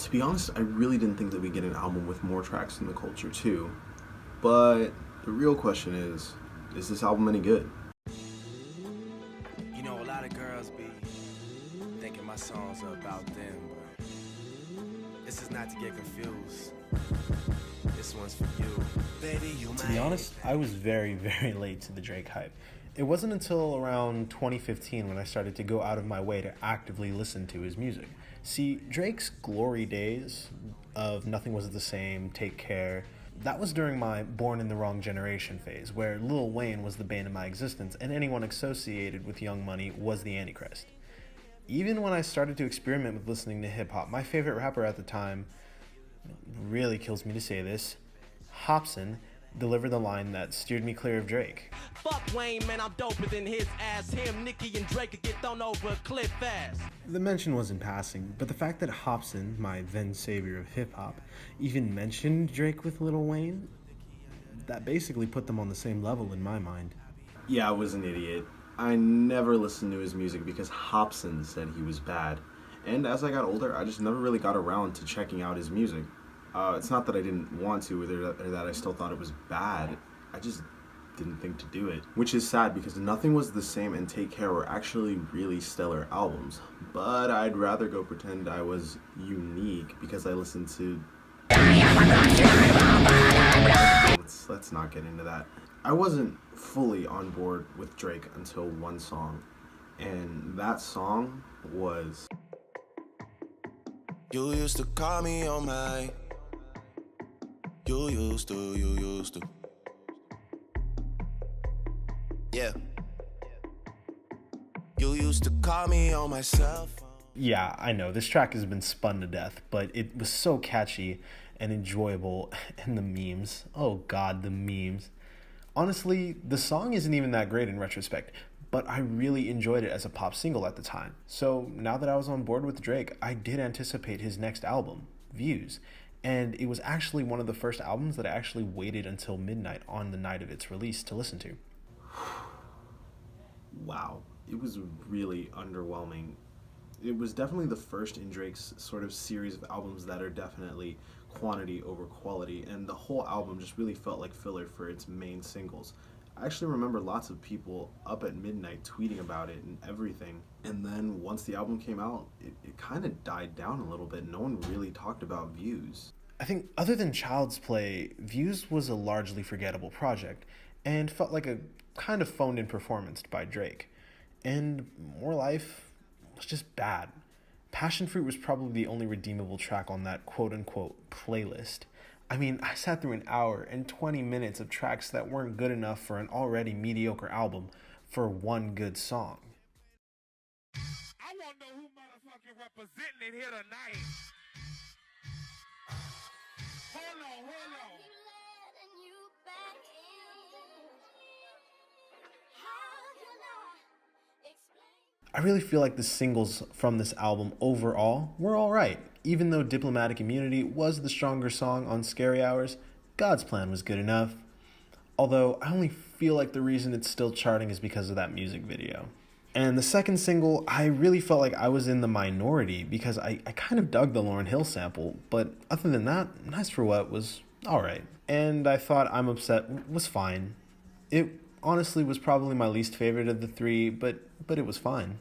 To be honest, I really didn't think that we'd get an album with more tracks in the culture too. But the real question is this album any good? You know, a lot of girls be thinking my songs are about them, but this is not to get confused. This one's for you. Baby, you To be honest, I was very, very late to the Drake hype. It wasn't until around 2015 when I started to go out of my way to actively listen to his music. See, Drake's glory days of Nothing Was the Same, Take Care, that was during my Born in the Wrong Generation phase, where Lil Wayne was the bane of my existence and anyone associated with Young Money was the Antichrist. Even when I started to experiment with listening to hip-hop, my favorite rapper at the time, really kills me to say this, Hopsin, delivered the line that steered me clear of Drake. Fuck Wayne, man, I'm doper than his ass. Him, Nicki, and Drake could get thrown over a cliff fast. The mention was in passing, but the fact that Hopsin, my then savior of hip-hop, even mentioned Drake with Lil Wayne, that basically put them on the same level in my mind. Yeah, I was an idiot. I never listened to his music because Hopsin said he was bad. And as I got older, I just never really got around to checking out his music. It's not that I didn't want to or that I still thought it was bad. I just didn't think to do it. Which is sad because Nothing Was the Same and Take Care were actually really stellar albums. But I'd rather go pretend I was unique because I listened to... Let's not get into that. I wasn't fully on board with Drake until one song. And that song was... You used to call me on my... You used to. Yeah. You used to call me on my cell phone. Yeah, I know, this track has been spun to death, but it was so catchy and enjoyable, and the memes. Oh god, the memes. Honestly, the song isn't even that great in retrospect, but I really enjoyed it as a pop single at the time. So now that I was on board with Drake, I did anticipate his next album, Views. And it was actually one of the first albums that I actually waited until midnight on the night of its release to listen to. Wow, it was really underwhelming. It was definitely the first in Drake's sort of series of albums that are definitely quantity over quality, and the whole album just really felt like filler for its main singles. I actually remember lots of people up at midnight tweeting about it and everything. And then once the album came out, it kind of died down a little bit. No one really talked about Views. I think other than Child's Play, Views was a largely forgettable project and felt like a kind of phoned-in performance by Drake. And More Life was just bad. Passion Fruit was probably the only redeemable track on that quote-unquote playlist. I mean, I sat through an hour and 20 minutes of tracks that weren't good enough for an already mediocre album for one good song. I want to know who motherfucking representing it here tonight. Hold on. I really feel like the singles from this album overall were alright. Even though Diplomatic Immunity was the stronger song on Scary Hours, God's Plan was good enough. Although I only feel like the reason it's still charting is because of that music video. And the second single, I really felt like I was in the minority because I kind of dug the Lauryn Hill sample, but other than that, Nice for What was alright. And I thought I'm Upset was fine. It honestly was probably my least favorite of the three, but it was fine.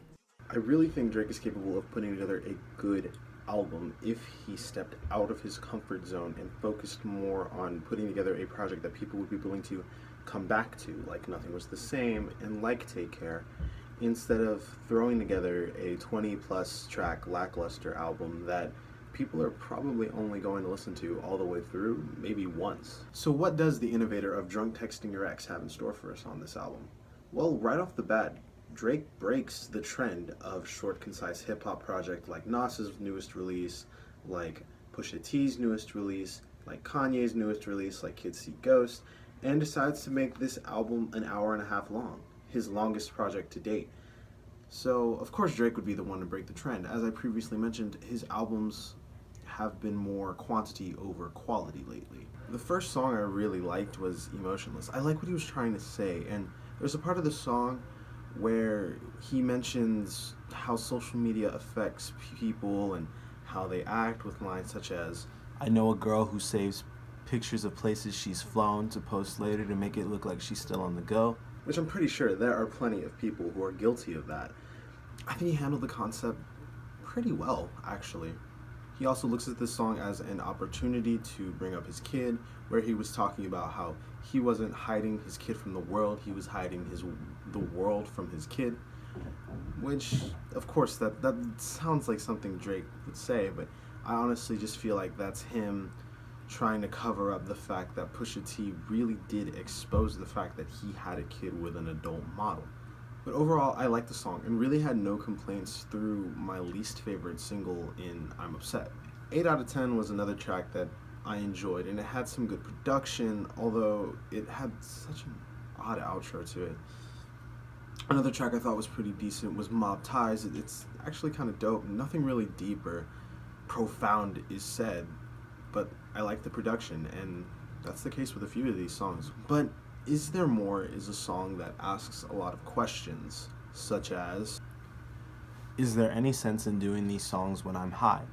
I really think Drake is capable of putting together a good album if he stepped out of his comfort zone and focused more on putting together a project that people would be willing to come back to, like Nothing Was the Same and like Take Care, instead of throwing together a 20-plus track lackluster album that people are probably only going to listen to all the way through, maybe once. So what does the innovator of Drunk Texting Your Ex have in store for us on this album? Well, right off the bat, Drake breaks the trend of short, concise hip-hop project like Nas's newest release, like Pusha T's newest release, like Kanye's newest release, like Kids See Ghosts, and decides to make this album an hour and a half long, his longest project to date. So, of course, Drake would be the one to break the trend. As I previously mentioned, his albums have been more quantity over quality lately. The first song I really liked was Emotionless. I like what he was trying to say, and there's a part of the song where he mentions how social media affects people and how they act with lines such as, "I know a girl who saves pictures of places she's flown to post later to make it look like she's still on the go," which I'm pretty sure there are plenty of people who are guilty of that. I think he handled the concept pretty well, actually. He also looks at this song as an opportunity to bring up his kid, where he was talking about how he wasn't hiding his kid from the world, he was hiding the world from his kid, which, of course, that sounds like something Drake would say, but I honestly just feel like that's him trying to cover up the fact that Pusha T really did expose the fact that he had a kid with an adult model. But overall, I liked the song and really had no complaints through my least favorite single in I'm Upset. 8 out of 10 was another track that I enjoyed, and it had some good production, although it had such an odd outro to it. Another track I thought was pretty decent was Mob Ties. It's actually kind of dope. Nothing really deep or profound is said, but I like the production, and that's the case with a few of these songs. But Is There More is a song that asks a lot of questions, such as, is there any sense in doing these songs when I'm high?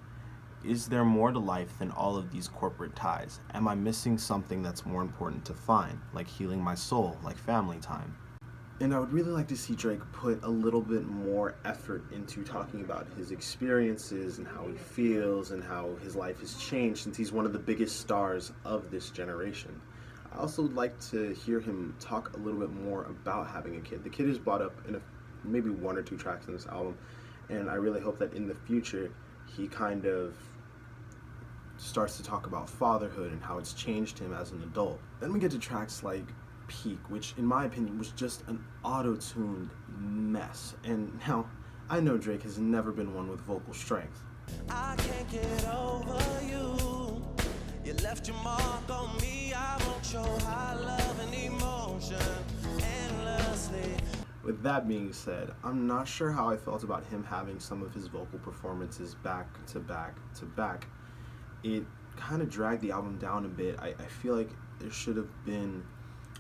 Is there more to life than all of these corporate ties? Am I missing something that's more important to find, like healing my soul, like family time? And I would really like to see Drake put a little bit more effort into talking about his experiences and how he feels and how his life has changed since he's one of the biggest stars of this generation. I also would like to hear him talk a little bit more about having a kid. The kid is brought up in maybe 1 or 2 tracks in this album, and I really hope that in the future he kind of starts to talk about fatherhood and how it's changed him as an adult. Then we get to tracks like Peak, which in my opinion was just an auto-tuned mess. And now, I know Drake has never been one with vocal strength. I can't get over you. You left your mark on me. I won't show high love and emotion endlessly. With that being said, I'm not sure how I felt about him having some of his vocal performances back to back to back. It kind of dragged the album down a bit. I feel like there should have been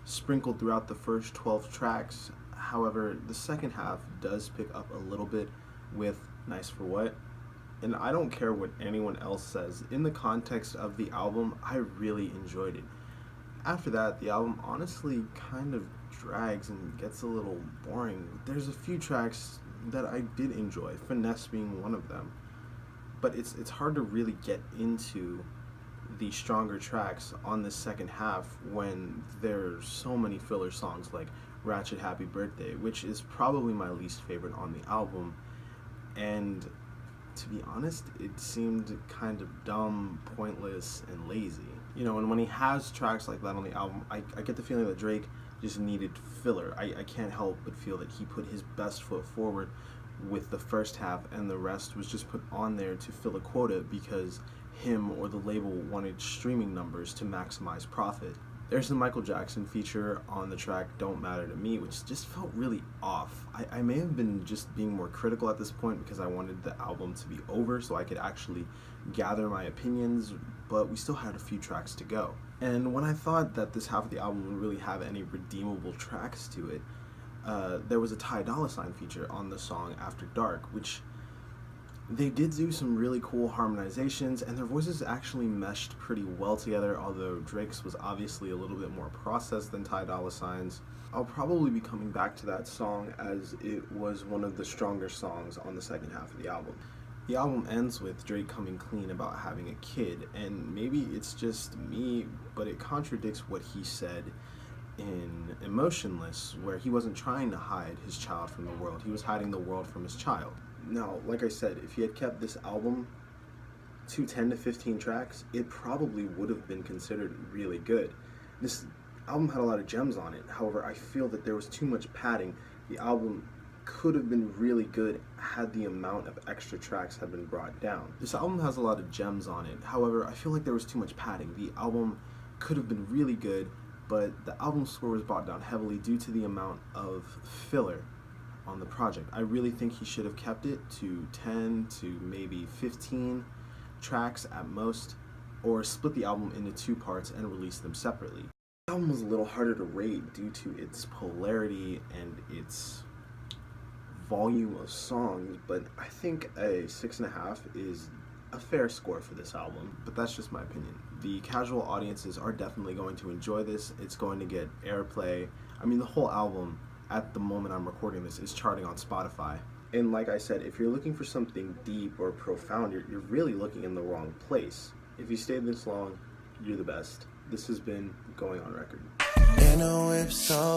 sprinkled throughout the first 12 tracks. However, the second half does pick up a little bit with Nice for What. And I don't care what anyone else says. In the context of the album, I really enjoyed it. After that, the album honestly kind of drags and gets a little boring. There's a few tracks that I did enjoy, Finesse being one of them. But it's hard to really get into the stronger tracks on the second half when there's so many filler songs like Ratchet Happy Birthday, which is probably my least favorite on the album. And to be honest, it seemed kind of dumb, pointless, and lazy. You know, and when he has tracks like that on the album, I get the feeling that Drake just needed filler. I can't help but feel that he put his best foot forward with the first half, and the rest was just put on there to fill a quota because him or the label wanted streaming numbers to maximize profit. There's the Michael Jackson feature on the track Don't Matter to Me, which just felt really off. I may have been just being more critical at this point because I wanted the album to be over so I could actually gather my opinions, but we still had a few tracks to go. And when I thought that this half of the album would really have any redeemable tracks to it, there was a Ty Dolla $ign feature on the song After Dark, which they did do some really cool harmonizations, and their voices actually meshed pretty well together, although Drake's was obviously a little bit more processed than Ty Dolla $ign's. I'll probably be coming back to that song as it was one of the stronger songs on the second half of the album. The album ends with Drake coming clean about having a kid, and maybe it's just me, but it contradicts what he said in Emotionless, where he wasn't trying to hide his child from the world, he was hiding the world from his child. Now, like I said, if he had kept this album to 10 to 15 tracks, it probably would have been considered really good. This album had a lot of gems on it. However, I feel that there was too much padding. The album could have been really good had the amount of extra tracks had been brought down. This album has a lot of gems on it. However, I feel like there was too much padding. The album could have been really good, but the album score was brought down heavily due to the amount of filler on the project. I really think he should have kept it to 10 to maybe 15 tracks at most, or split the album into 2 parts and release them separately. The album was a little harder to rate due to its polarity and its volume of songs, but I think a 6.5 is a fair score for this album, but that's just my opinion. The casual audiences are definitely going to enjoy this. It's going to get airplay. I mean, the whole album, at the moment I'm recording this, is charting on Spotify. And like I said, if you're looking for something deep or profound, you're really looking in the wrong place. If you stayed this long, you're the best. This has been Going on Record. In a whip so